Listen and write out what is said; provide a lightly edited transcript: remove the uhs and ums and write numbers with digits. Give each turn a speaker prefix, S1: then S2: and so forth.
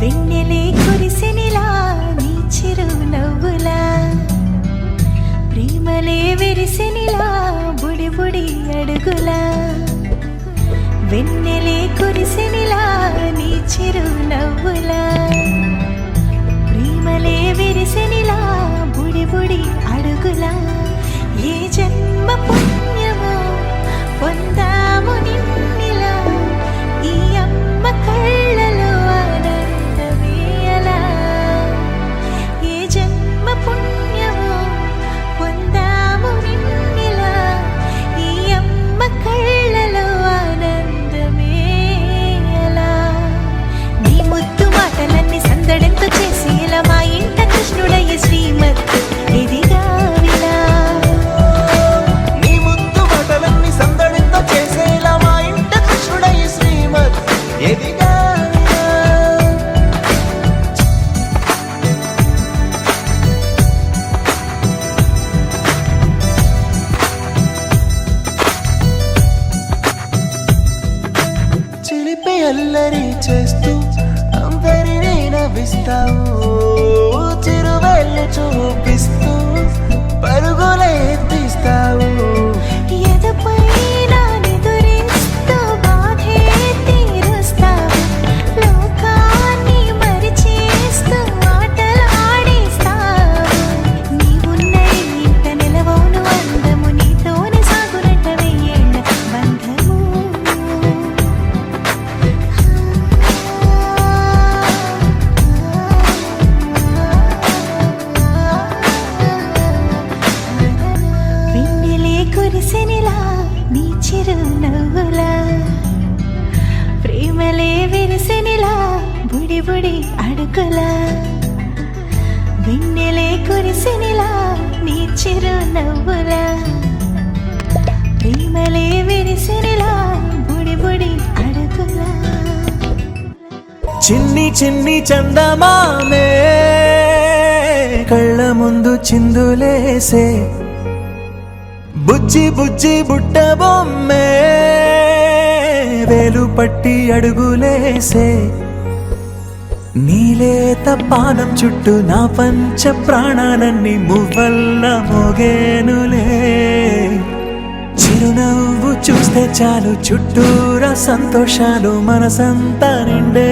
S1: వెన్నెలే కురిసెనిలా నీ చిరు నవ్వులా, ప్రేమలే విరిసెనిలా బుడి బుడి అడుగులా. వెన్నెలే కురిసెనిలా నీ చిరు నవ్వులా, ప్రేమలే విరిసెనిలా బుడి బుడి అడుగులా. ఏ జన్మ పుణ్యమో పొందాము నిన్నిలా, ఈ అమ్మ కళ్ళలో పుణ్యమో పొందాము నిన్నిలా, ఈ అమ్మ కళ్ళలో ఆనందమే అలా. నీ ముద్దు మాటలన్నీ సందడెంతో చేసి ఇలా మా ఇంట కృష్ణుడయ్య శ్రీమత్ ఎదిగా విలా.
S2: నీ ముద్దు మాటలన్నీ సందడెంతో చేసి ఇలా మా ఇంట కృష్ణుడయ్య శ్రీమత్ ఎదిగా. అల్లరి చేస్తూ అందరినీ నవ్విస్తావు, చిరువేళ్ళు చూపిస్తూ పరుగులే తీస్తావు.
S1: ఎదపైన నిదురిస్తూ బాధే తీరుస్తావు, లోకాన్ని మరిచేస్తూ ఆటలు ఆడిస్తావు. నీవున్న ఇంత నిలవను అందము, నీతోనే సాగునట్ట వెయ్యేళ్ళ బంధము. కురిసెనిలా నీ చిరు నవ్వులా, ప్రేమలే విరిసెనిలా బుడి బుడి అడుగులా. వెన్నెలే కురిసెనిలా నీ చిరు నవ్వులా, ప్రేమలే విరిసెనిలా బుడి బుడి అడుగులా.
S2: చిన్ని చిన్ని చందమామే కళ్ళ ముందు చిందులేసే, బుజ్జి బుజ్జి బుట్ట బొమ్మే వేలు పట్టి అడుగులేసే. నీలేత పానం చుట్టూ నా పంచ ప్రాణాలన్నీ మువ్వల్ల మోగేనులే. చిరునవ్వు చూస్తే చాలు చుట్టూరా సంతోషాలు మనసంతా నిండే